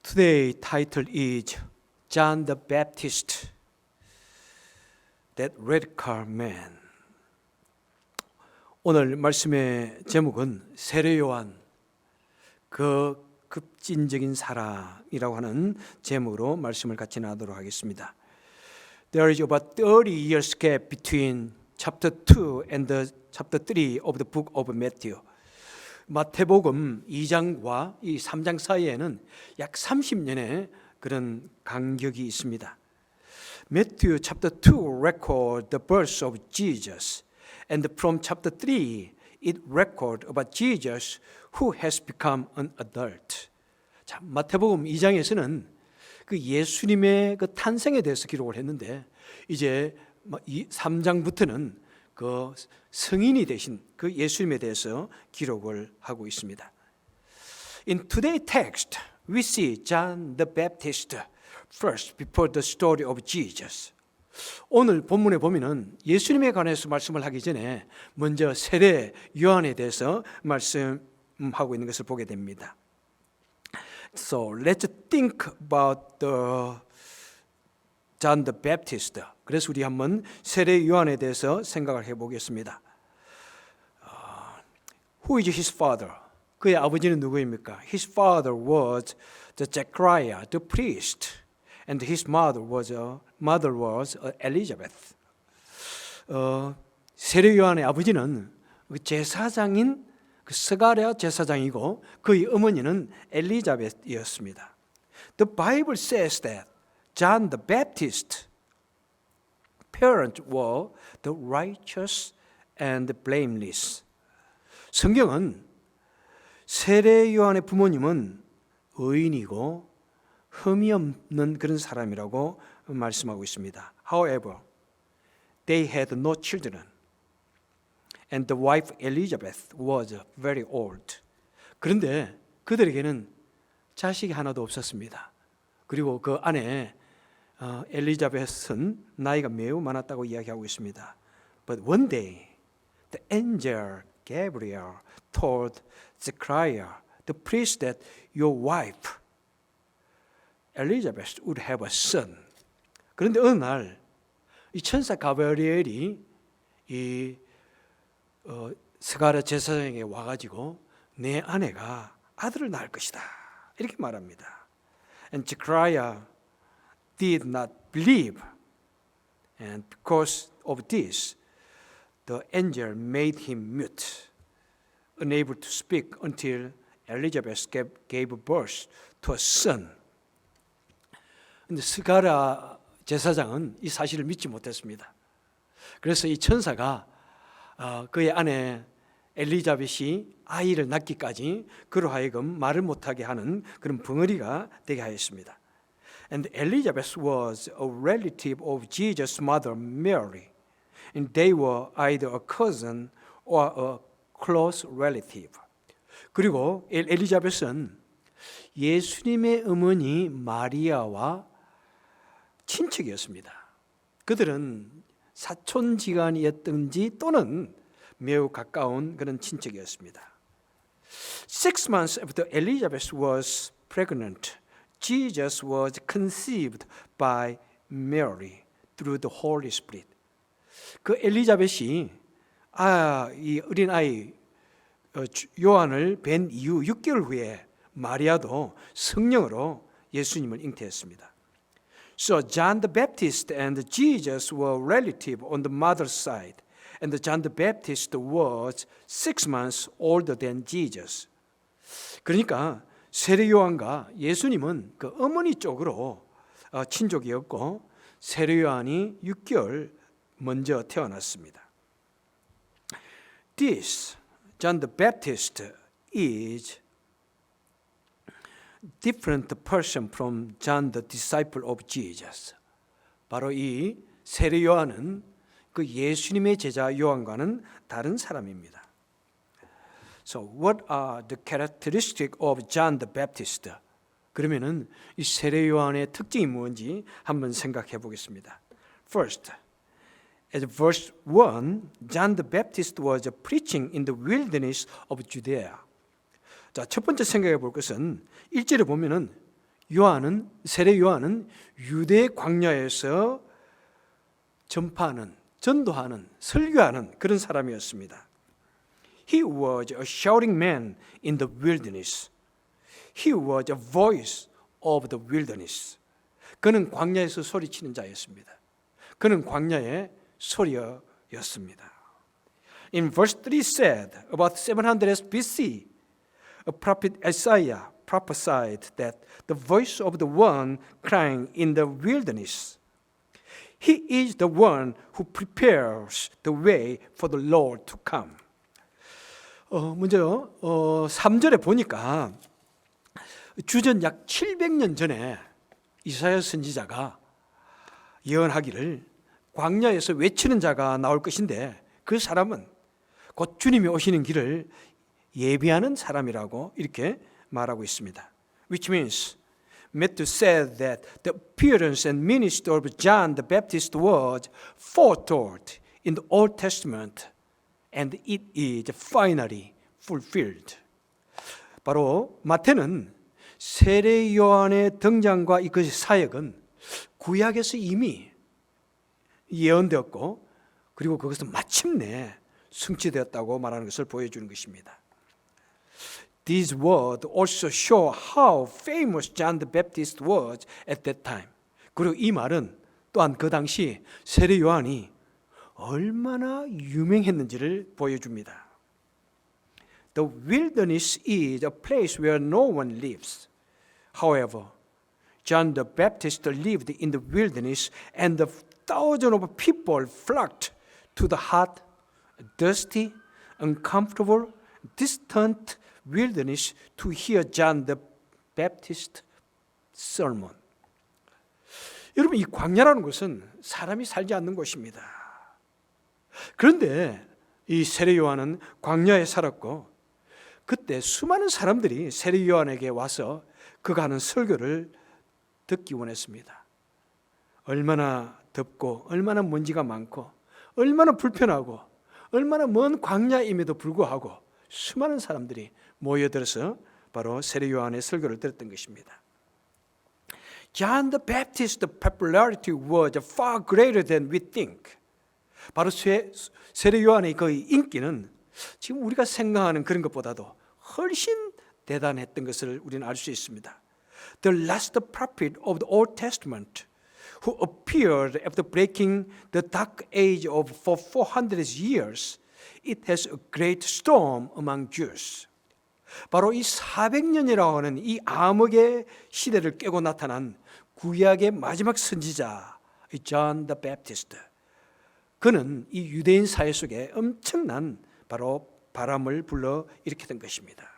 Today's title is John the Baptist, that radical man. 오늘 말씀의 제목은 세례 요한, 그 급진적인 사랑이라고 하는 제목으로 말씀을 같이 나누도록 하겠습니다. There is about 30 years gap between chapter 2 and the chapter 3 of the book of Matthew. 마태복음 2장과 이 3장 사이에는 약 30년의 그런 간격이 있습니다. Matthew chapter 2 record the birth of Jesus, and from chapter 3 it record about Jesus who has become an adult. 자, 마태복음 2장에서는 그 예수님의 그 탄생에 대해서 기록을 했는데, 이제 3장부터는 그 성인이 되신 그 예수님에 대해서 기록을 하고 있습니다. In today's text, we see John the Baptist first before the story of Jesus. 오늘 본문에 보면은 예수님에 관해서 말씀을 하기 전에 먼저 세례 요한에 대해서 말씀하고 있는 것을 보게 됩니다. So let's think about the John the Baptist. 그래서 우리 한번 세례 요한에 대해서 생각을 해보겠습니다. Who is his father? 그의 아버지는 누구입니까? His father was the Zechariah, the priest, and his mother was Elizabeth. 세례 요한의 아버지는 제사장인 그 스가랴 제사장이고 그의 어머니는 엘리자벳이었습니다. The Bible says that John the Baptist parents were the righteous and blameless. 성경은 세례 요한의 부모님은 의인이고 흠이 없는 그런 사람이라고 말씀하고 있습니다. However, they had no children, and the wife Elizabeth was very old. 그런데 그들에게는 자식이 하나도 없었습니다. 그리고 그 아내 엘리자벳은 나이가 매우 많았다고 이야기하고 있습니다. But one day, the angel Gabriel told Zechariah, the priest, that your wife Elizabeth would have a son. 그런데 어느 날 이 천사 가브리엘이 이 스가랴 제사장에게 와가지고 내 아내가 아들을 낳을 것이다 이렇게 말합니다. And Zechariah did not believe, and because of this, the angel made him mute, unable to speak until Elizabeth gave birth to a son. 근데 스가랴 제사장은 이 사실을 믿지 못했습니다. 그래서 이 천사가 그의 아내 엘리자벳이 아이를 낳기까지 그로 하여금 말을 못하게 하는 그런 벙어리가 되게 하였습니다. And Elizabeth was a relative of Jesus' mother Mary, and they were either a cousin or a close relative. 그리고 엘리자벳은 예수님의 어머니 마리아와 친척이었습니다. 그들은 사촌지간이었든지 또는 매우 가까운 그런 친척이었습니다. 6 months after Elizabeth was pregnant, Jesus was conceived by Mary through the Holy Spirit. 그 엘리자벳이 이 어린 아이 요한을 뵌 이후 6개월 후에 마리아도 성령으로 예수님을 잉태했습니다. So John the Baptist and Jesus were relative on the mother's side, and John the Baptist was 6 months older than Jesus. 그러니까 세례 요한과 예수님은 그 어머니 쪽으로 친족이었고 세례 요한이 6개월 먼저 태어났습니다. This John the Baptist is different person from John the disciple of Jesus. 바로 이 세례 요한은 그 예수님의 제자 요한과는 다른 사람입니다. So what are the characteristics of John the Baptist? 그러면은 이 세례 요한의 특징이 뭔지 한번 생각해 보겠습니다. First, at verse 1, John the Baptist was preaching in the wilderness of Judea. 자, 첫 번째 생각해 볼 것은 1절에 보면은 세례 요한은 유대 광야에서 전파하는, 전도하는, 설교하는 그런 사람이었습니다. He was a shouting man in the wilderness. He was a voice of the wilderness. 그는 광야에서 소리치는 자였습니다. 그는 광야의 소리였습니다. In verse 3 said, about 700 BC, a prophet Isaiah prophesied that the voice of the one crying in the wilderness, He is the one who prepares the way for the Lord to come. 먼저 3절에 보니까 주전 약 700년 전에 이사야 선지자가 예언하기를 광야에서 외치는 자가 나올 것인데 그 사람은 곧 주님이 오시는 길을 예비하는 사람이라고 이렇게 말하고 있습니다. Which means Matthew said that the appearance and ministry of John the Baptist was foretold in the Old Testament and it is finally fulfilled. 바로 마태는 세례 요한의 등장과 그 사역은 구약에서 이미 예언되었고 그리고 그것은 마침내 성취되었다고 말하는 것을 보여주는 것입니다. These words also show how famous John the Baptist was at that time. 그리고 이 말은 또한 그 당시 세례 요한이 얼마나 유명했는지를 보여줍니다. The wilderness is a place where no one lives. However, John the Baptist lived in the wilderness and the thousands of people flocked to the hot, dusty, uncomfortable, distant wilderness to hear John the Baptist sermon. 여러분, 이 광야라는 것은 사람이 살지 않는 곳입니다. 그런데 이 세례 요한은 광야에 살았고 그때 수많은 사람들이 세례 요한에게 와서 그가 하는 설교를 듣기 원했습니다. 얼마나 덥고 얼마나 먼지가 많고 얼마나 불편하고 얼마나 먼 광야임에도 불구하고 수많은 사람들이 모여들어서 바로 세례 요한의 설교를 들었던 것입니다. John the Baptist's popularity was far greater than we think. 바로 세례 요한의 그 인기는 지금 우리가 생각하는 그런 것보다도 훨씬 대단했던 것을 우리는 알 수 있습니다. The last prophet of the Old Testament who appeared after breaking the dark age of for 400 years, it has a great storm among Jews. 바로 이 400년이라고 하는 이 암흑의 시대를 깨고 나타난 구약의 마지막 선지자 John the Baptist. 그는 이 유대인 사회 속에 엄청난 바로 바람을 불러 일으켰던 것입니다.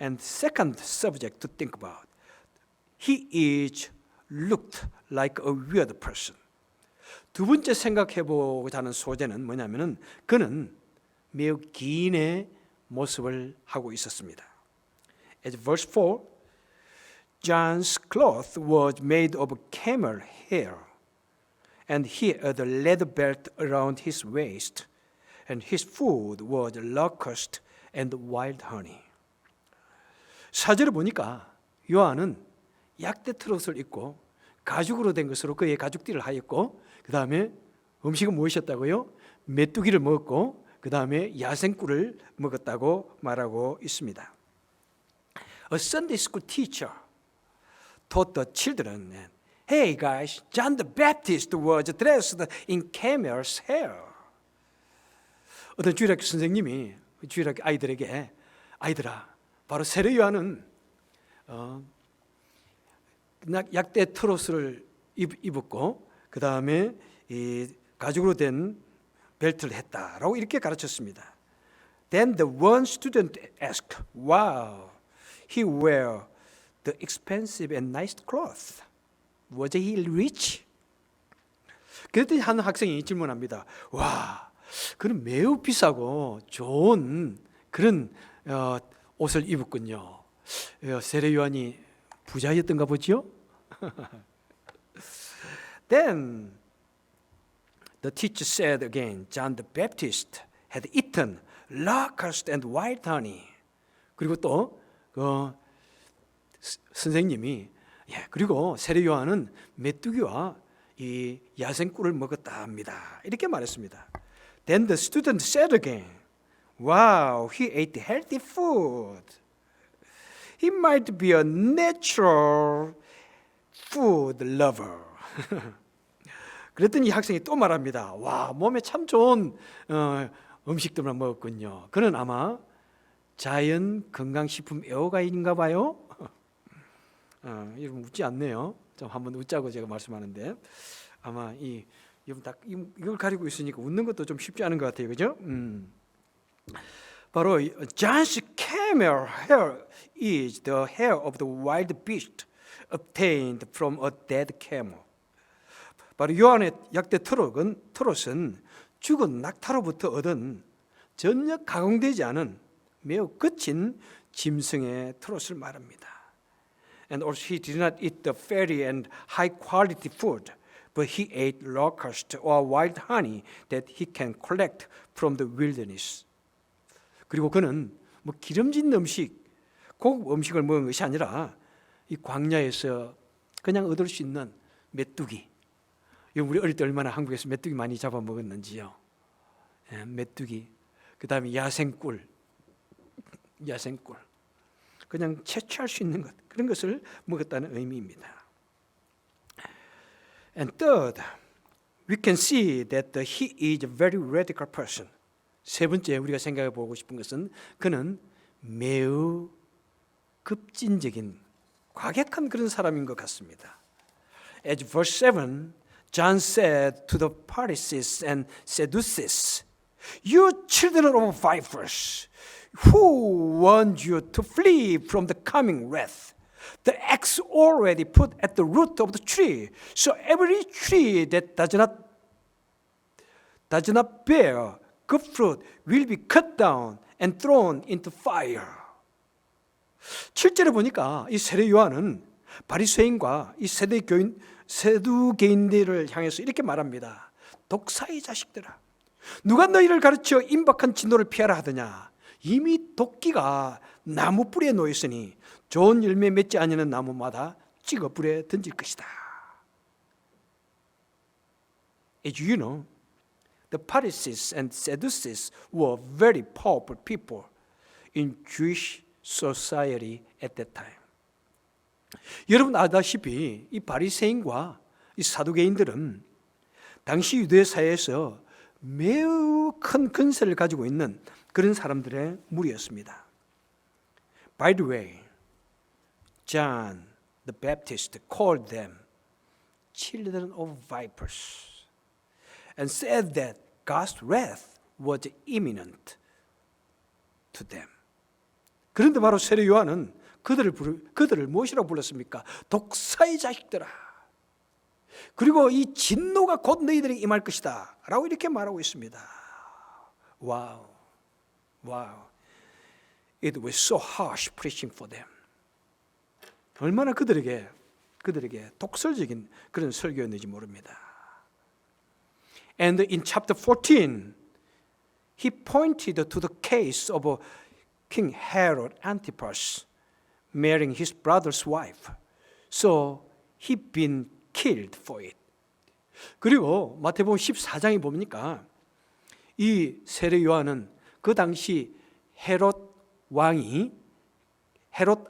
And second subject to think about. He is looked like a weird person. 두 번째 생각해보고자 하는 소재는 뭐냐면은 그는 매우 기인의 모습을 하고 있었습니다. As verse 4, John's cloth was made of camel hair, and he had a leather belt around his waist, and his food was locust and wild honey. 4절을 보니까 요한은 약대 트롯을 입고 가죽으로 된 것으로 그의 가죽띠를 하였고 그 다음에 음식은 무엇이었다고요? 메뚜기를 먹었고 그 다음에 야생꿀을 먹었다고 말하고 있습니다. A Sunday school teacher taught the children, Hey guys, John the Baptist was dressed in camel's hair. 어떤 주일학교 선생님이 주일학교 아이들에게 아이들아, 바로 세례 요한은 약대 트로스를 입었고 그 다음에 이 가죽으로 된 벨트를 했다라고 이렇게 가르쳤습니다. Then the one student asked, "Wow, he wear the expensive and nice clothes. Was he rich?" 그랬더니 한 학생이 질문합니다. 와, 그는 매우 비싸고 좋은 그런 옷을 입었군요. 세례 요한이 부자였던가 보죠? Then the teacher said again, John the Baptist had eaten locust and wild honey. 그리고 또 선생님이 예, 그리고 세례 요한은 메뚜기와 이 야생꿀을 먹었다 합니다. 이렇게 말했습니다. Then the student said again, "Wow, he ate healthy food. He might be a natural food lover." 그랬더니 이 학생이 또 말합니다. 와, 몸에 참 좋은 음식들만 먹었군요. 그는 아마 자연 건강식품 애호가인가 봐요. 여러분 웃지 않네요. 좀 한번 웃자고 제가 말씀하는데 아마 이걸 가리고 있으니까 웃는 것도 좀 쉽지 않은 것 같아요, 그죠? 바로 John's camel hair is the hair of the wild beast obtained from a dead camel. 바로 요한의 약대 트롯은 죽은 낙타로부터 얻은 전혀 가공되지 않은 매우 거친 짐승의 트롯을 말합니다. And also he did not eat the fatty and high quality food, but he ate locust or wild honey that he can collect from the wilderness. 그리고 그는 뭐 기름진 음식, 고급 음식을 먹은 것이 아니라 이 광야에서 그냥 얻을 수 있는 메뚜기. 우리 어릴 때 얼마나 한국에서 메뚜기 많이 잡아 먹었는지요. 예, 메뚜기. 그다음에 야생꿀. 그냥 채취할 수 있는 것, 그런 것을 먹었다는 의미입니다. And third, we can see that he is a very radical person. 세 번째 우리가 생각해 보고 싶은 것은 그는 매우 급진적인 과격한 그런 사람인 것 같습니다. As verse 7, John said to the Pharisees and Sadducees, "You children of vipers, who warned you to flee from the coming wrath? The axe already put at the root of the tree, so every tree that does not bear good fruit will be cut down and thrown into fire." 7절에 보니까 이 세례 요한은 바리새인과 이 세두개인들을 향해서 이렇게 말합니다. 독사의 자식들아, 누가 너희를 가르쳐 임박한 진노를 피하라 하더냐? 이미 도끼가 나무 뿌리에 놓여 있으니 좋은 열매 맺지 아니하는 나무마다 찍어 불에 던질 것이다. As you know, the Pharisees and Sadducees were very powerful people in Jewish society at that time. 여러분 아다시피 이 바리새인과 이 사두개인들은 당시 유대 사회에서 매우 큰 권세를 가지고 있는 그런 사람들의 무리였습니다. By the way, John the Baptist called them children of vipers and said that God's wrath was imminent to them. 그런데 바로 세례 요한은 그들을 무엇이라고 불렀습니까? 독사의 자식들아. 그리고 이 진노가 곧 너희들에게 임할 것이다 라고 이렇게 말하고 있습니다. 와우. It was so harsh preaching for them. 얼마나 그들에게 독설적인 그런 설교였는지 모릅니다. And in chapter 14, he pointed to the case of King Herod Antipas marrying his brother's wife. So he'd been killed for it. 그리고 마태복음 14장에 보니까 이 세례 요한은 그 당시 헤롯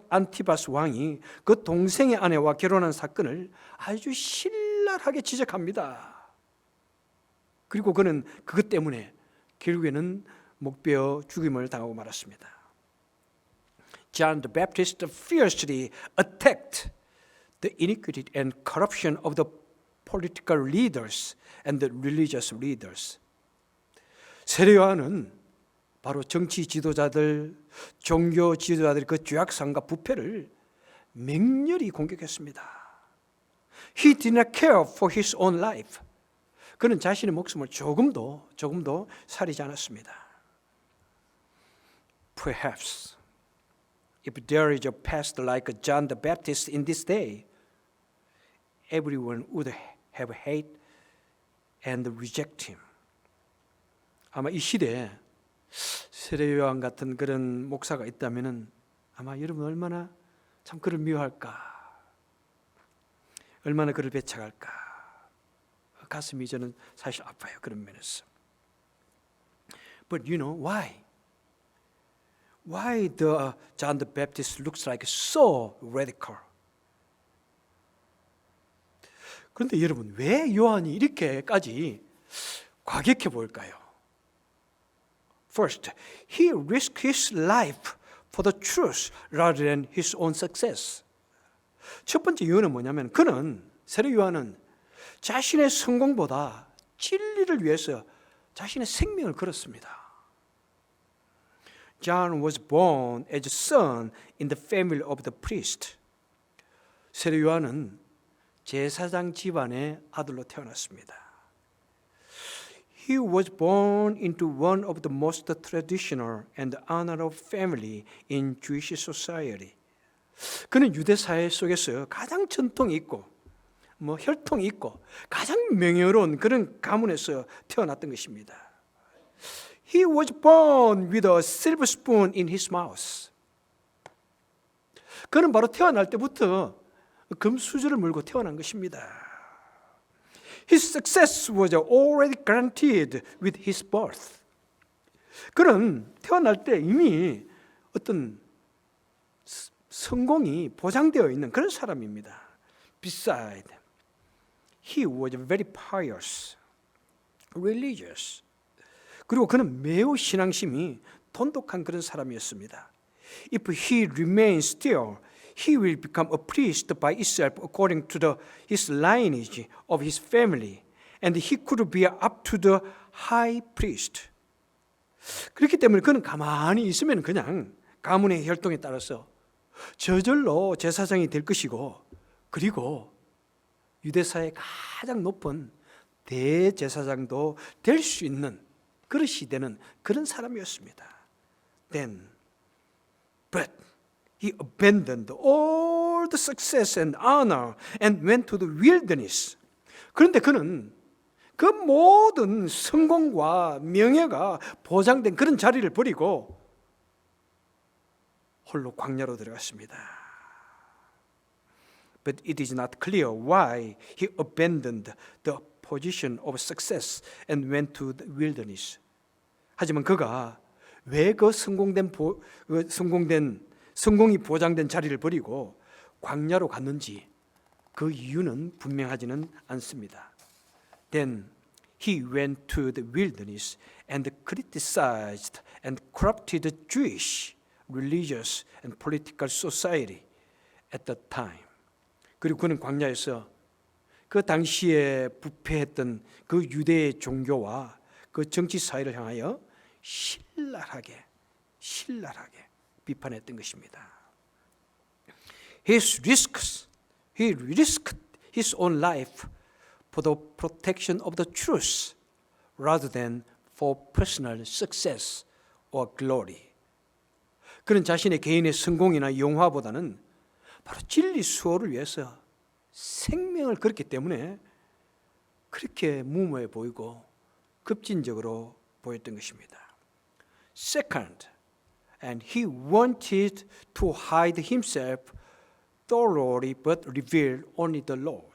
안티바스 왕이 그 동생의 아내와 결혼한 사건을 아주 신랄하게 지적합니다. 그리고 그는 그것 때문에 결국에는 목베어 죽임을 당하고 말았습니다. John the Baptist fiercely attacked the iniquity and corruption of the political leaders and the religious leaders. 세례 요한은 바로 정치 지도자들, 종교 지도자들의 그 죄악성과 부패를 맹렬히 공격했습니다. He did not care for his own life. 그는 자신의 목숨을 조금도 사리지 않았습니다. Perhaps if there is a pastor like John the Baptist in this day, everyone would have hate and reject him. 아마 이 시대에 세례 요한 같은 그런 목사가 있다면은 아마 여러분 얼마나 참 그를 미워할까. 얼마나 그를 배척할까. 가슴이 저는 사실 아파요. 그런 면에서. But you know why? Why the John the Baptist looks like so radical? 그런데 여러분, 왜 요한이 이렇게까지 과격해 보일까요? First, he risked his life for the truth rather than his own success. 첫 번째 이유는 뭐냐면 세례 요한은 자신의 성공보다 진리를 위해서 자신의 생명을 걸었습니다. John was born as a son in the family of the priest. 세례 요한은 제사장 집안의 아들로 태어났습니다. He was born into one of the most traditional and honorable family in Jewish society. 그는 유대 사회 속에서 가장 전통이 있고 혈통이 있고 가장 명예로운 그런 가문에서 태어났던 것입니다. He was born with a silver spoon in his mouth. 그는 바로 태어날 때부터 금수저를 물고 태어난 것입니다. His success was already guaranteed with his birth. 그는 태어날 때 이미 어떤 성공이 보장되어 있는 그런 사람입니다. Besides, he was very pious, religious. 그리고 그는 매우 신앙심이 돈독한 그런 사람이었습니다. If he remains still, he will become a priest by himself according to his lineage of his family, and he could be up to the high priest. 그렇기 때문에 그는 가만히 있으면 그냥 가문의 혈통에 따라서 저절로 제사장이 될 것이고, 그리고 유대사의 가장 높은 대제사장도 될 수 있는 그릇이 되는 그런 사람이었습니다. Then, but he abandoned all the success and honor and went to the wilderness. 그런데 그는 그 모든 성공과 명예가 보장된 그런 자리를 버리고 홀로 광야로 들어갔습니다. But it is not clear why he abandoned the position of success and went to the wilderness. 하지만 그가 왜 그 성공이 보장된 자리를 버리고 광야로 갔는지 그 이유는 분명하지는 않습니다. Then he went to the wilderness and criticized and corrupted the Jewish religious and political society at that time. 그리고 그는 광야에서 그 당시에 부패했던 그 유대의 종교와 그 정치 사회를 향하여 신랄하게 비판했던 것입니다. He risked his own life for the protection of the truth rather than for personal success or glory. 그는 자신의 개인의 성공이나 영화보다는 바로 진리 수호를 위해서 생명을 걸었기 때문에 그렇게 무모해 보이고 급진적으로 보였던 것입니다. Second, and he wanted to hide himself thoroughly but reveal only the Lord.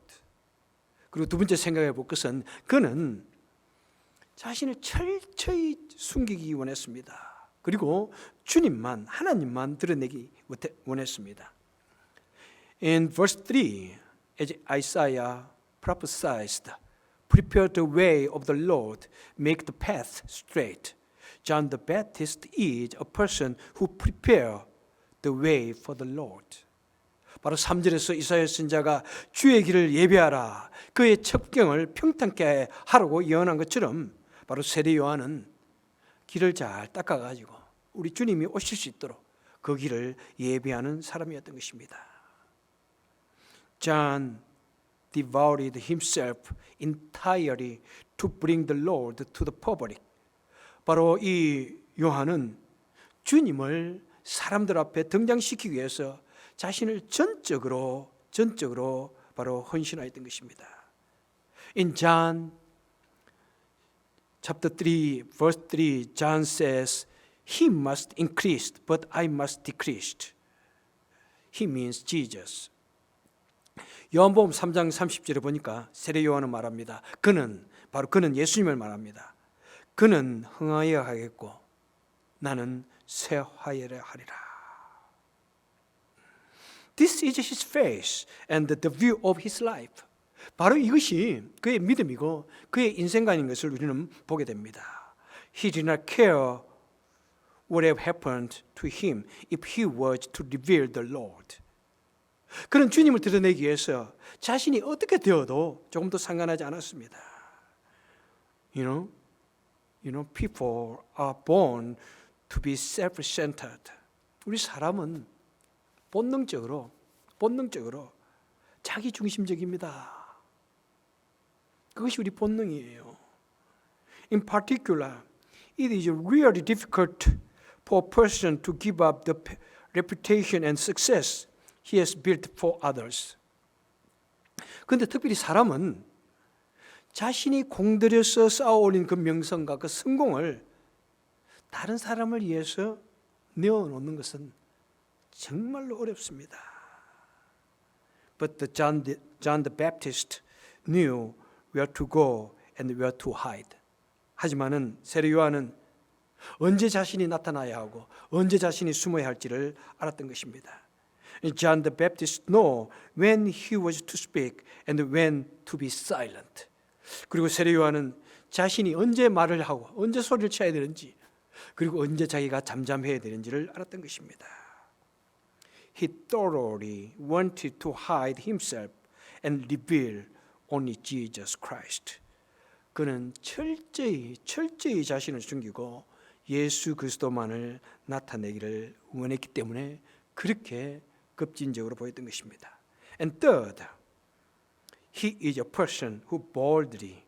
그리고 두 번째 생각해 볼 것은 그는 자신을 철저히 숨기기 원했습니다. 그리고 주님만, 하나님만 드러내기 원했습니다. In verse 3, as Isaiah prophesied, prepare the way of the Lord, make the path straight. John the Baptist is a person who prepare the way for the Lord. 바로 3절에서 이사야 선지자가 주의 길을 예비하라, 그의 첩경을 평탄케 하라고 예언한 것처럼 바로 세례 요한은 길을 잘 닦아가지고 우리 주님이 오실 수 있도록 그 길을 예비하는 사람이었던 것입니다. John devoted himself entirely to bring the Lord to the public. 바로 이 요한은 주님을 사람들 앞에 등장시키기 위해서 자신을 전적으로 바로 헌신하였던 것입니다. In John chapter 3 verse 3, John says, He must increase, but I must decrease. He means Jesus. 요한복음 3장 30절에 보니까 세례 요한은 말합니다. 그는 예수님을 말합니다. 그는 흥하여 하겠고 나는 쇠하여야 하리라. This is his face and the view of his life. 바로 이것이 그의 믿음이고 그의 인생관인 것을 우리는 보게 됩니다. He did not care what have happened to him if he was to reveal the Lord. 그는 주님을 드러내기 위해서 자신이 어떻게 되어도 조금도 상관하지 않았습니다. You know, people are born to be self-centered. 우리 사람은 본능적으로 자기 중심적입니다. 그것이 우리 본능이에요. In particular, it is really difficult for a person to give up the reputation and success he has built for others. 그런데 특별히 사람은 자신이 공들여서 쌓아올린 그 명성과 그 성공을 다른 사람을 위해서 내어놓는 것은 정말로 어렵습니다. But John the Baptist knew where to go and where to hide. 하지만은 세례 요한은 언제 자신이 나타나야 하고 언제 자신이 숨어야 할지를 알았던 것입니다. John the Baptist knew when he was to speak and when to be silent. 그리고 세례 요한은 자신이 언제 말을 하고 언제 소리를 쳐야 되는지 그리고 언제 자기가 잠잠해야 되는지를 알았던 것입니다. He thoroughly wanted to hide himself and reveal only Jesus Christ. 그는 철저히 자신을 숨기고 예수 그리스도만을 나타내기를 원했기 때문에 그렇게 급진적으로 보였던 것입니다. And third, he is a person who boldly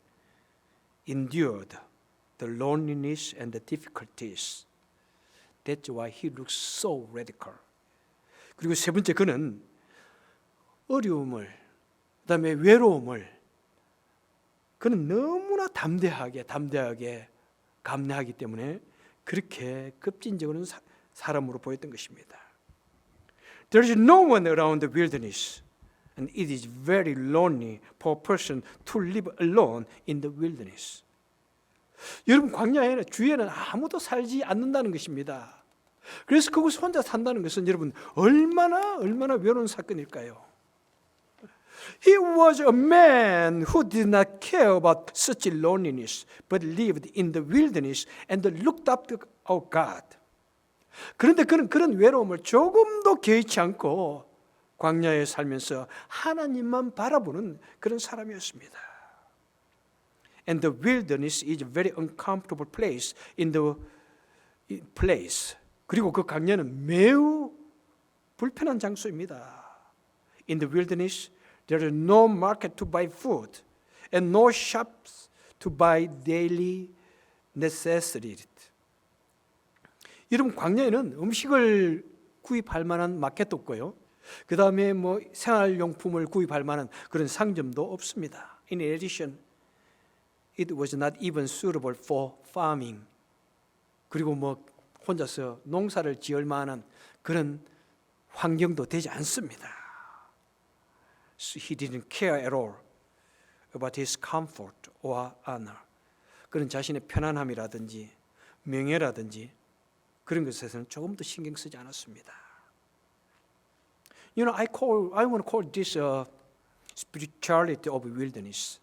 endured the loneliness and the difficulties. That's why he looks so radical. 그리고 세 번째, 그는 어려움을, 그다음에 외로움을 그는 너무나 담대하게 감내하기 때문에 그렇게 급진적으로 사람으로 보였던 것입니다. There is no one around the wilderness, and it is very lonely for a person to live alone in the wilderness. 여러분, 광야에는 주위에는 아무도 살지 않는다는 것입니다. 그래서 그곳에 혼자 산다는 것은 여러분 얼마나 외로운 사건일까요? He was a man who did not care about such loneliness, but lived in the wilderness and looked up to our God. 그런데 그는 그런 외로움을 조금도 개의치 않고 광야에 살면서 하나님만 바라보는 그런 사람이었습니다. And the wilderness is a very uncomfortable place 그리고 그 광야는 매우 불편한 장소입니다. In the wilderness, there is no market to buy food and no shops to buy daily necessities. 여러분, 광야에는 음식을 구입할 만한 마켓도 없고요. 그 다음에 생활용품을 구입할 만한 그런 상점도 없습니다. In addition, it was not even suitable for farming. 그리고 혼자서 농사를 지을 만한 그런 환경도 되지 않습니다. So he didn't care at all about his comfort or honor. 그런 자신의 편안함이라든지 명예라든지 그런 것에서는 조금도 신경 쓰지 않았습니다. I want to call this spirituality of wilderness.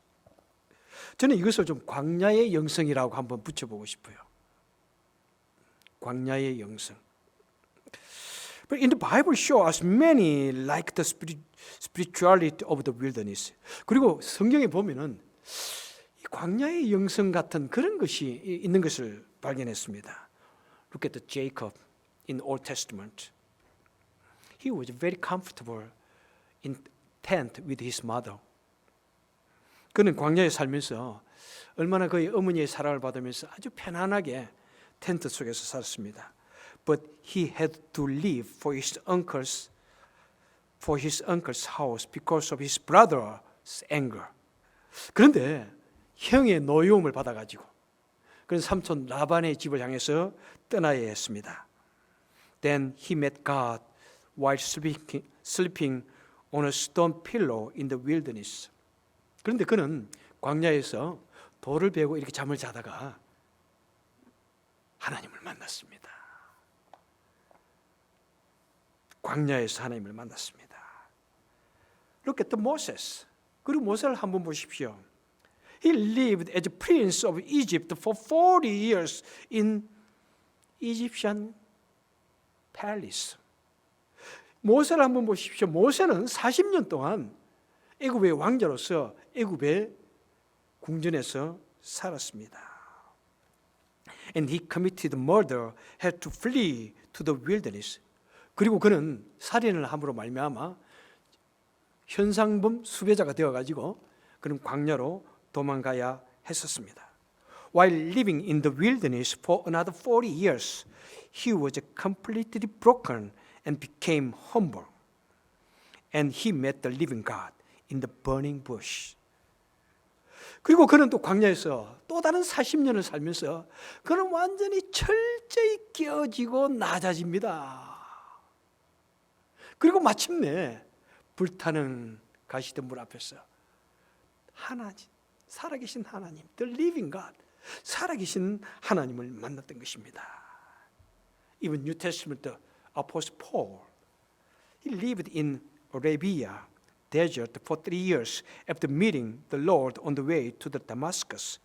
저는 이것을 좀 광야의 영성이라고 한번 붙여보고 싶어요. 광야의 영성. But in the Bible show us many like the spirituality of the wilderness. 그리고 성경에 보면은 이 광야의 영성 같은 그런 것이 있는 것을 발견했습니다. Look at the Jacob in the Old Testament. He was very comfortable in tent with his mother. 그는 광야에 살면서 얼마나 그의 어머니의 사랑을 받으면서 아주 편안하게 텐트 속에서 살았습니다. But he had to leave for his uncle's house because of his brother's anger. 그런데 형의 노여움을 받아가지고 그래서 삼촌 라반의 집을 향해서 떠나야 했습니다. Then he met God while sleeping on a stone pillow in the wilderness. 그런데 그는 광야에서 돌을 베고 이렇게 잠을 자다가 하나님을 만났습니다. 광야에서 하나님을 만났습니다. Look at the Moses. 그리고 모세를 한번 보십시오. He lived as prince of Egypt for 40 years in Egyptian palace. 모세를 한번 보십시오. 모세는 40년 동안 애굽의 왕자로서 애굽의 궁전에서 살았습니다. And he committed murder, had to flee to the wilderness. 그리고 그는 살인을 함으로 말미암아 현상범 수배자가 되어가지고 그는 광야로 도망가야 했었습니다. While living in the wilderness for another 40 years, he was completely broken and became humble. And he met the living God in the burning bush. 그리고 그는 또 광야에서 또 다른 40년을 살면서 그는 완전히 철저히 깨어지고 낮아집니다. 그리고 마침내 불타는 가시던 물 앞에서 하나님, 살아계신 하나님, the living God, 살아계신 하나님을 만났던 것입니다. Even New Testament Apostle Paul, he lived in Arabia desert for 3 years after meeting the Lord on the way to the Damascus.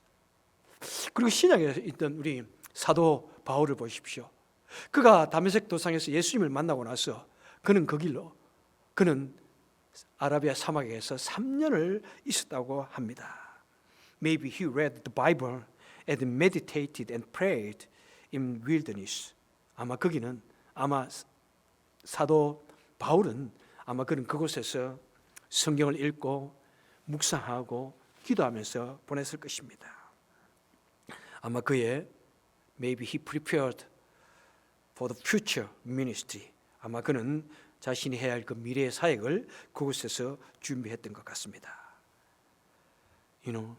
그리고 신약에 있던 우리 사도 바울을 보십시오. 그가 다메섹 도상에서 예수님을 만나고 나서 그는 그 길로 그는 아라비아 사막에서 3년을 있었다고 합니다. Maybe he read the Bible and meditated and prayed in wilderness. 아마 거기는 사도 바울은 아마 그는 그곳에서 성경을 읽고 묵상하고 기도하면서 보냈을 것입니다. 아마 그의 maybe he prepared for the future ministry. 아마 그는 자신이 해야 할 그 미래의 사역을 그곳에서 준비했던 것 같습니다. You know,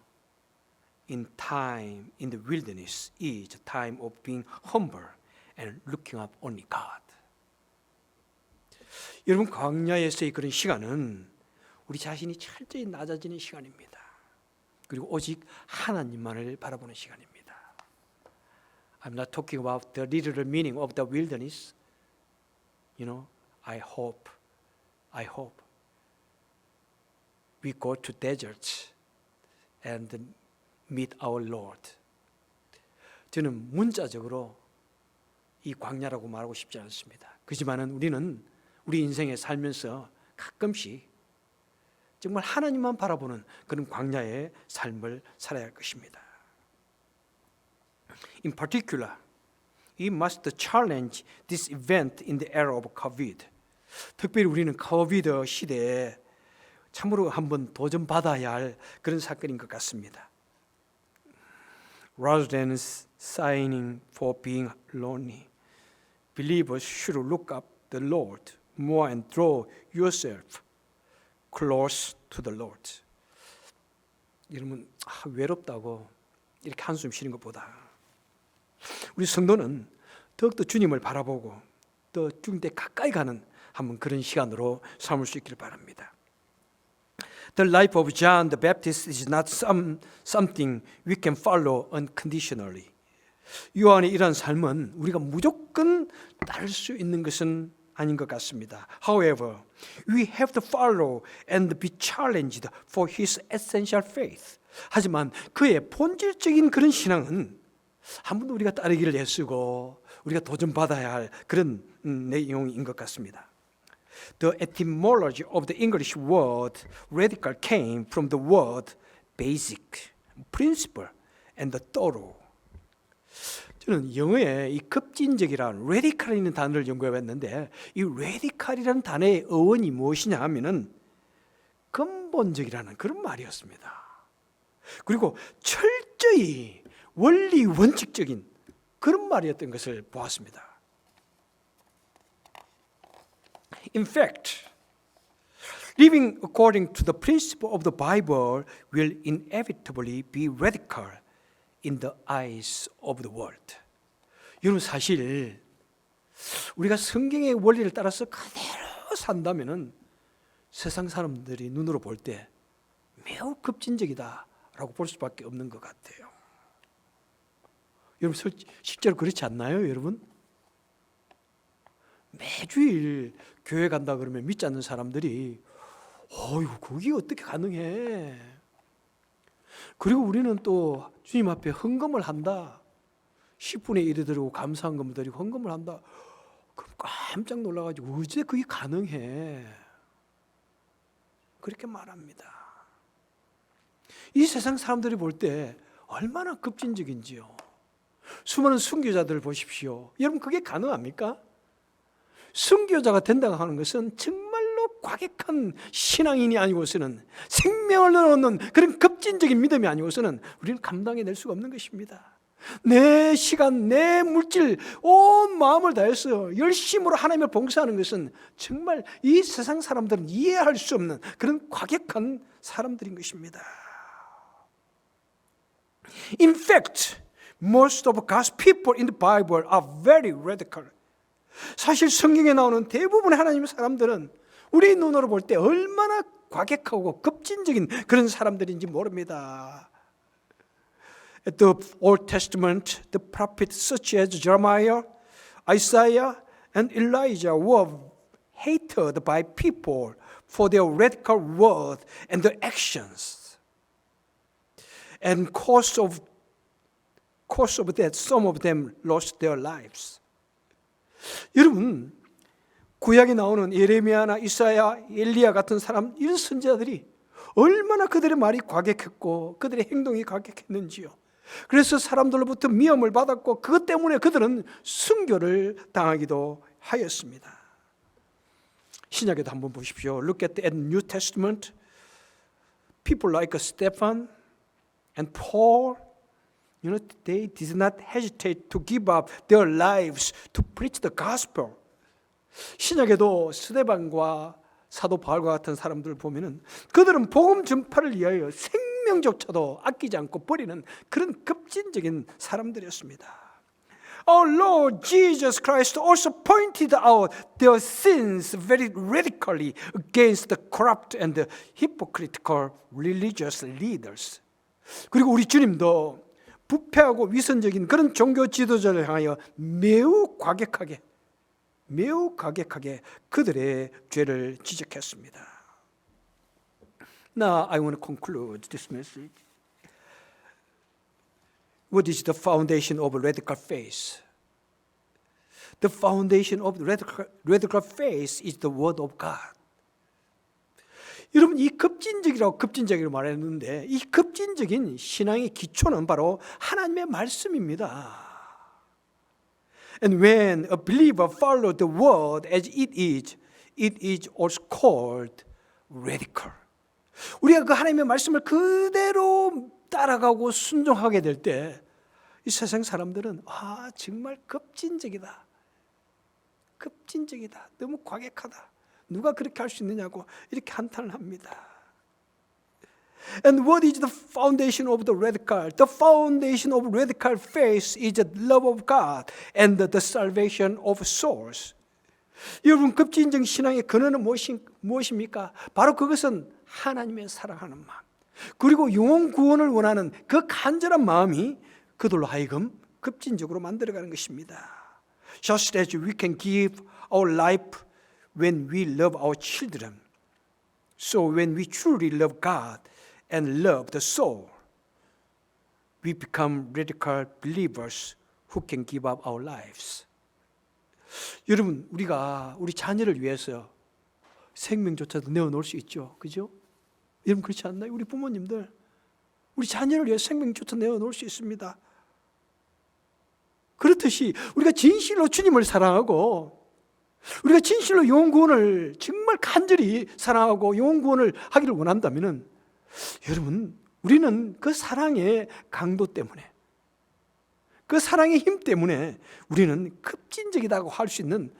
in time in the wilderness is a time of being humble and looking up only God. 여러분, 광야에서의 그런 시간은 우리 자신이 철저히 낮아지는 시간입니다. 그리고 오직 하나님만을 바라보는 시간입니다. I'm not talking about the literal meaning of the wilderness. You know, I hope we go to deserts and meet our Lord. 저는 문자적으로 이 광야라고 말하고 싶지 않습니다. 그렇지만은 우리는 우리 인생에 살면서 가끔씩 정말 하나님만 바라보는 그런 광야의 삶을 살아야 할 것입니다. In particular, we must challenge this event in the era of COVID. 특별히 우리는 코비드 시대에 참으로 한번 도전받아야 할 그런 사건인 것 같습니다. Rather than signing for being lonely, believers should look up the Lord more and draw yourself close to the Lord. 여러분, 외롭다고 이렇게 한숨 쉬는 것보다 우리 성도는 더욱더 주님을 바라보고 더 주님께 가까이 가는 한번 그런 시간으로 삼을 수 있기를 바랍니다. The life of John the Baptist is not something we can follow unconditionally. 요한의 이러한 삶은 우리가 무조건 따를 수 있는 것은 아닌 것 같습니다. However, we have to follow and be challenged for his essential faith. 하지만 그의 본질적인 그런 신앙은 한 번도 우리가 따르기를 애쓰고 우리가 도전받아야 할 그런 내용인 것 같습니다. The etymology of the English word radical came from the word basic, principle, and the thorough. 저는 영어에 이 급진적이라는 radical이라는 단어를 연구해봤는데 이 radical이라는 단어의 어원이 무엇이냐 하면은 근본적이라는 그런 말이었습니다. 그리고 철저히 원리 원칙적인 그런 말이었던 것을 보았습니다. In fact, living according to the principle of the Bible will inevitably be radical in the eyes of the world. 여러분, 사실 우리가 성경의 원리를 따라서 그대로 산다면은 세상 사람들이 눈으로 볼 때 매우 급진적이다라고 볼 수밖에 없는 것 같아요. 여러분 실제로 그렇지 않나요, 여러분? 매주일 교회 간다 그러면 믿지 않는 사람들이 어이구 그게 어떻게 가능해? 그리고 우리는 또 주님 앞에 헌금을 한다. 10분의 1을 드리고 감사한 것을 드리고 헌금을 한다. 그럼 깜짝 놀라가지고 어째 그게 가능해? 그렇게 말합니다. 이 세상 사람들이 볼 때 얼마나 급진적인지요. 수많은 순교자들을 보십시오. 여러분 그게 가능합니까? 순교자가 된다고 하는 것은 정말로 과격한 신앙인이 아니고서는 생명을 넣는 그런 급진적인 믿음이 아니고서는 우리는 감당해낼 수가 없는 것입니다. 내 시간, 내 물질, 온 마음을 다해서 열심으로 하나님을 봉사하는 것은 정말 이 세상 사람들은 이해할 수 없는 그런 과격한 사람들인 것입니다. In fact, most of God's people in the Bible are very radical. 사실 성경에 나오는 대부분의 하나님의 사람들은 우리 눈으로 볼 때 얼마나 과격하고 급진적인 그런 사람들인지 모릅니다. At the Old Testament, the prophets such as Jeremiah, Isaiah, and Elijah were hated by people for their radical word and their actions. And cause of that, some of them lost their lives. 여러분, 구약에 나오는 예레미야나 이사야, 엘리야 같은 사람, 이런 선지자들이 얼마나 그들의 말이 과격했고 그들의 행동이 과격했는지요. 그래서 사람들로부터 미움을 받았고 그것 때문에 그들은 순교를 당하기도 하였습니다. 신약에도 한번 보십시오. Look at the New Testament. People like Stephen and Paul, they did not hesitate to give up their lives to preach the gospel. 신약에도 스데반과 사도 바울과 같은 사람들을 보면은 그들은 복음 전파를 위하여 생명조차도 아끼지 않고 버리는 그런 급진적인 사람들이었습니다. Our Lord Jesus Christ also pointed out their sins very radically against the corrupt and the hypocritical religious leaders. 그리고 우리 주님도 부패하고 위선적인 그런 종교 지도자를 향하여 매우 과격하게 그들의 죄를 지적했습니다. Now I want to conclude this message. What is the foundation of radical faith? The foundation of radical faith is the Word of God. 여러분 이 급진적이라고 말했는데 이 급진적인 신앙의 기초는 바로 하나님의 말씀입니다. And when a believer follows the word as it is also called radical. 우리가 그 하나님의 말씀을 그대로 따라가고 순종하게 될 때 이 세상 사람들은 정말 급진적이다. 너무 과격하다. 누가 그렇게 할 수 있느냐고 이렇게 한탄을 합니다. And what is the foundation of the radical? The foundation of radical faith is the love of God and the salvation of souls. 여러분 급진적 신앙의 근원은 무엇입니까? 바로 그것은 하나님의 사랑하는 마음 그리고 영혼 구원을 원하는 그 간절한 마음이 그들로 하여금 급진적으로 만들어가는 것입니다. Just as we can give our life when we love our children, so when we truly love God and love the soul, we become radical believers who can give up our lives. 여러분, 우리가 우리 자녀를 위해서 생명조차도 내어놓을 수 있죠. 그죠? 여러분 그렇지 않나요? 우리 부모님들 우리 자녀를 위해 생명조차 내어놓을 수 있습니다. 그렇듯이 우리가 진실로 주님을 사랑하고 우리가 진실로 영혼 구원을 정말 간절히 사랑하고 영혼 구원을 하기를 원한다면은 여러분 우리는 그 사랑의 강도 때문에 그 사랑의 힘 때문에 우리는 급진적이라고 할 수 있는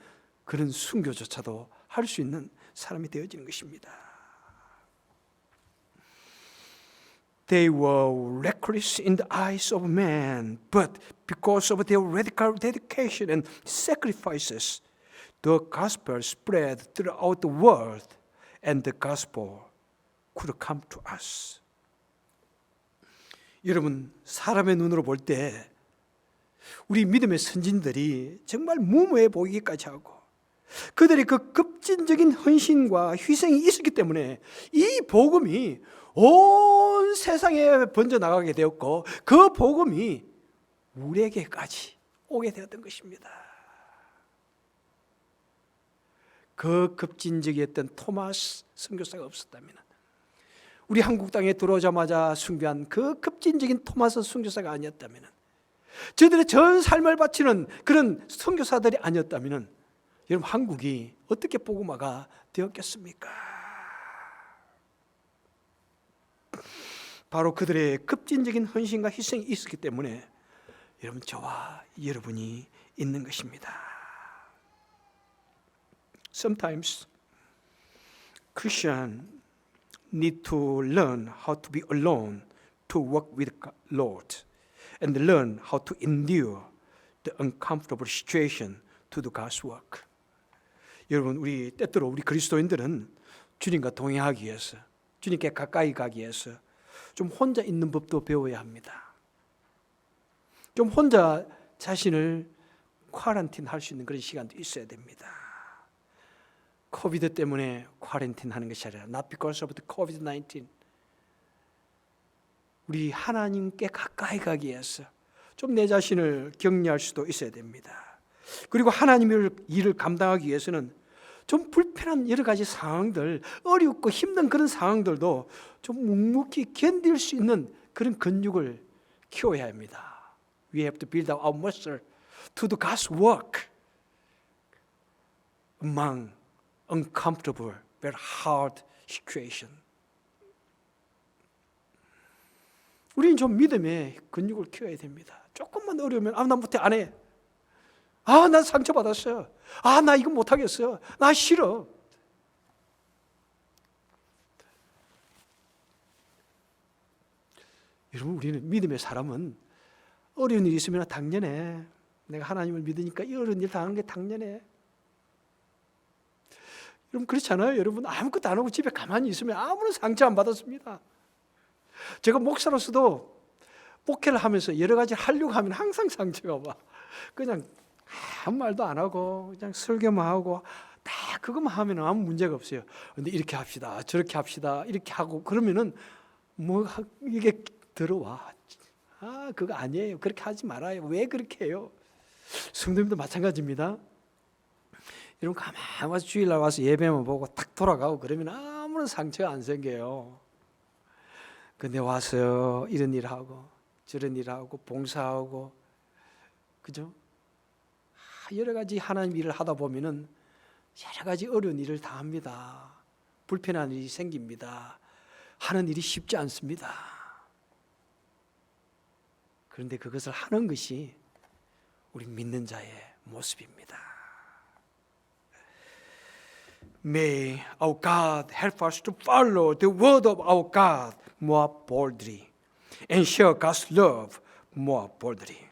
그런 순교조차도 할 수 있는 사람이 되어지는 것입니다. They were reckless in the eyes of man, but because of their radical dedication and sacrifices, the gospel spread throughout the world and the gospel could come to us. 여러분, 사람의 눈으로 볼 때 우리 믿음의 선진들이 정말 무모해 보이기까지 하고 그들의 그 급진적인 헌신과 희생이 있었기 때문에 이 복음이 온 세상에 번져나가게 되었고 그 복음이 우리에게까지 오게 되었던 것입니다. 그 급진적이었던 토마스 선교사가 없었다면, 우리 한국 땅에 들어오자마자 순교한 그 급진적인 토마스 선교사가 아니었다면, 저들의 전 삶을 바치는 그런 선교사들이 아니었다면 여러분, 한국이 어떻게 복음화가 되었겠습니까? 바로 그들의 급진적인 헌신과 희생이 있었기 때문에 여러분, 저와 여러분이 있는 것입니다. Sometimes Christians need to learn how to be alone to work with Lord and learn how to endure the uncomfortable situation to do God's work. 여러분, 우리 때때로 우리 그리스도인들은 주님과 동행하기 위해서, 주님께 가까이 가기 위해서 좀 혼자 있는 법도 배워야 합니다. 좀 혼자 자신을 쿼런틴 할 수 있는 그런 시간도 있어야 됩니다. 코비드 때문에 쿼런틴 하는 것이 아니라 not because of the COVID-19. 우리 하나님께 가까이 가기 위해서 좀 내 자신을 격려할 수도 있어야 됩니다. 그리고 하나님의 일을 감당하기 위해서는 좀 불편한 여러 가지 상황들, 어렵고 힘든 그런 상황들도 좀 묵묵히 견딜 수 있는 그런 근육을 키워야 합니다. We have to build our muscle to do God's work among uncomfortable, very hard situation. 우리는 좀 믿음의 근육을 키워야 됩니다. 조금만 어려우면 나 못해, 안 해. 난 상처받았어요. 나 이거 못하겠어요. 나 싫어. 여러분, 우리는 믿음의 사람은 어려운 일이 있으면 당연해. 내가 하나님을 믿으니까 이 어려운 일 당하는 게 당연해. 여러분, 그렇잖아요. 여러분, 아무것도 안 하고 집에 가만히 있으면 아무런 상처 안 받았습니다. 제가 목사로서도 목회를 하면서 여러 가지 하려고 하면 항상 상처가 와. 그냥 아무 말도 안 하고 그냥 설교만 하고 다 그것만 하면 아무 문제가 없어요. 근데 이렇게 합시다, 저렇게 합시다, 이렇게 하고 그러면은 뭐 이게 들어와. 그거 아니에요. 그렇게 하지 말아요. 왜 그렇게 해요? 성도님도 마찬가지입니다. 여러분, 가만히 와서 주일날 와서 예배만 보고 탁 돌아가고 그러면 아무런 상처가 안 생겨요. 근데 와서 이런 일 하고 저런 일 하고 봉사하고, 그죠? 여러 가지 하나님 일을 하다 보면은 여러 가지 어려운 일을 다 합니다. 불편한 일이 생깁니다. 하는 일이 쉽지 않습니다. 그런데 그것을 하는 것이 우리 믿는 자의 모습입니다. May our God help us to follow the word of our God more boldly and share God's love more boldly.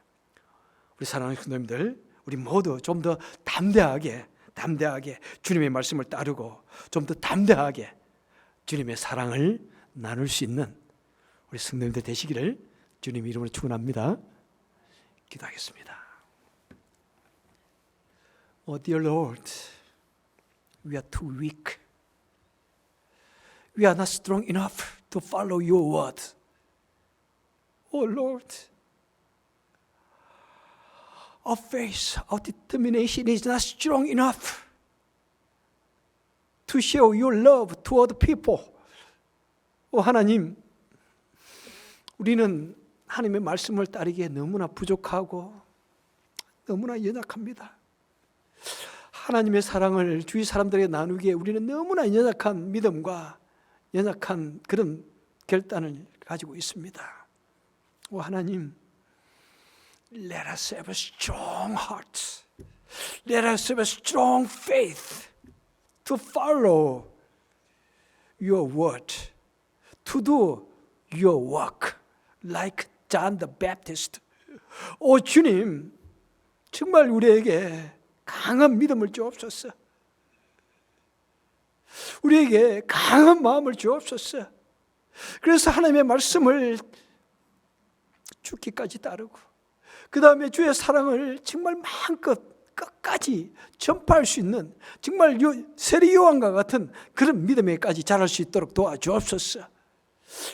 우리 사랑하는 성도님들, 우리 모두 좀 더 담대하게 주님의 말씀을 따르고 좀 더 담대하게 주님의 사랑을 나눌 수 있는 우리 성도님들 되시기를 주님 이름으로 축원합니다. 기도하겠습니다. Oh dear Lord, we are too weak. We are not strong enough to follow your word. Oh Lord, our faith, our determination is not strong enough to show your love toward people. 하나님, 우리는 하나님의 말씀을 따르기에 너무나 부족하고 너무나 연약합니다. 하나님의 사랑을 주위 사람들에게 나누기에 우리는 너무나 연약한 믿음과 연약한 그런 결단을 가지고 있습니다. 하나님, let us have a strong heart. Let us have a strong faith to follow your word, to do your work like John the Baptist. 주님, 정말 우리에게 강한 믿음을 주옵소서. 우리에게 강한 마음을 주옵소서. 그래서 하나님의 말씀을 죽기까지 따르고 그 다음에 주의 사랑을 정말 마음껏 끝까지 전파할 수 있는 정말 세리 요한과 같은 그런 믿음에까지 자랄 수 있도록 도와주옵소서.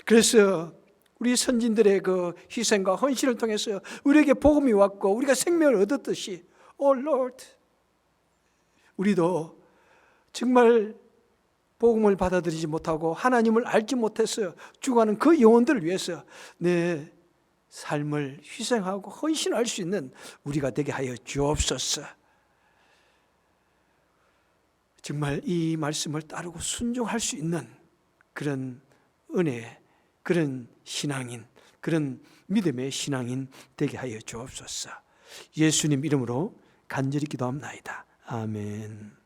그래서 우리 선진들의 그 희생과 헌신을 통해서 우리에게 복음이 왔고 우리가 생명을 얻었듯이 Oh Lord, 우리도 정말 복음을 받아들이지 못하고 하나님을 알지 못해서 죽어가는 그 영혼들을 위해서 내 삶을 희생하고 헌신할 수 있는 우리가 되게 하여 주옵소서. 정말 이 말씀을 따르고 순종할 수 있는 그런 은혜, 그런 신앙인, 그런 믿음의 신앙인 되게 하여 주옵소서. 예수님 이름으로 간절히 기도합나이다. 아멘.